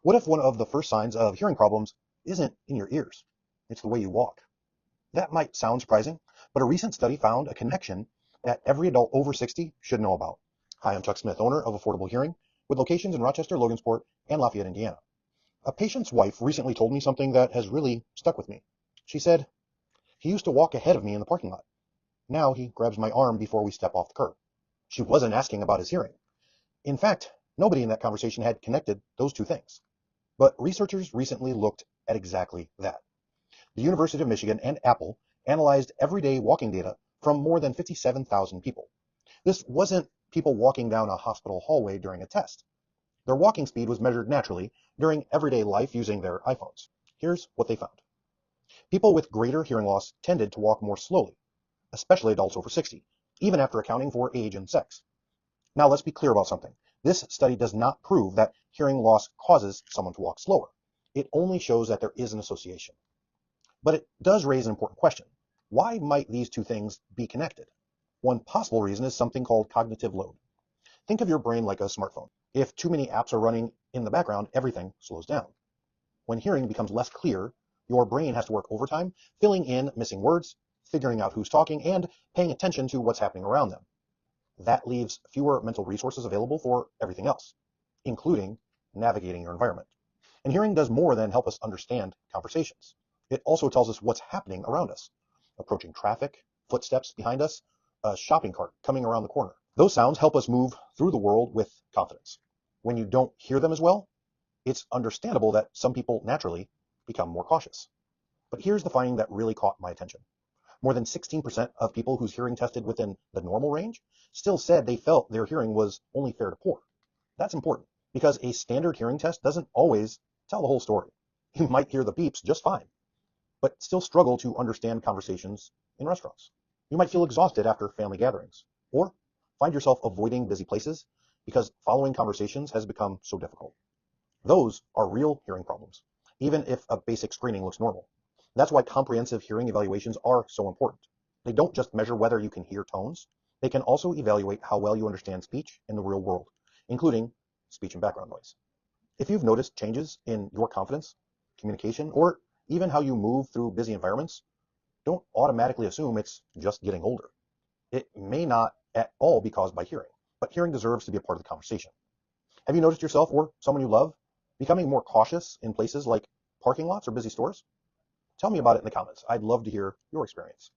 What if one of the first signs of hearing problems isn't in your ears? It's the way you walk. That might sound surprising, but a recent study found a connection that every adult over 60 should know about. Hi, I'm Chuck Smith, owner of Affordable Hearing, with locations in Rochester, Logansport, and Lafayette, Indiana. A patient's wife recently told me something that has really stuck with me. She said, "He used to walk ahead of me in the parking lot. Now he grabs my arm before we step off the curb." She wasn't asking about his hearing. In fact, nobody in that conversation had connected those two things. But researchers recently looked at exactly that. The University of Michigan and Apple analyzed everyday walking data from more than 57,000 people. This wasn't people walking down a hospital hallway during a test. Their walking speed was measured naturally during everyday life using their iPhones. Here's what they found. People with greater hearing loss tended to walk more slowly, especially adults over 60, even after accounting for age and sex. Now let's be clear about something. This study does not prove that hearing loss causes someone to walk slower. It only shows that there is an association. But it does raise an important question. Why might these two things be connected? One possible reason is something called cognitive load. Think of your brain like a smartphone. If too many apps are running in the background, everything slows down. When hearing becomes less clear, your brain has to work overtime, filling in missing words, figuring out who's talking, and paying attention to what's happening around them. That leaves fewer mental resources available for everything else, including navigating your environment. And hearing does more than help us understand conversations. It also tells us what's happening around us. Approaching traffic, footsteps behind us, a shopping cart coming around the corner. Those sounds help us move through the world with confidence. When you don't hear them as well, it's understandable that some people naturally become more cautious. But here's the finding that really caught my attention. More than 16% of people whose hearing tested within the normal range still said they felt their hearing was only fair to poor. That's important because a standard hearing test doesn't always tell the whole story. You might hear the beeps just fine, but still struggle to understand conversations in restaurants. You might feel exhausted after family gatherings, or find yourself avoiding busy places because following conversations has become so difficult. Those are real hearing problems, even if a basic screening looks normal. That's why comprehensive hearing evaluations are so important. They don't just measure whether you can hear tones, they can also evaluate how well you understand speech in the real world, including speech and background noise. If you've noticed changes in your confidence, communication, or even how you move through busy environments, don't automatically assume it's just getting older. It may not at all be caused by hearing, but hearing deserves to be a part of the conversation. Have you noticed yourself or someone you love becoming more cautious in places like parking lots or busy stores? Tell me about it in the comments. I'd love to hear your experience.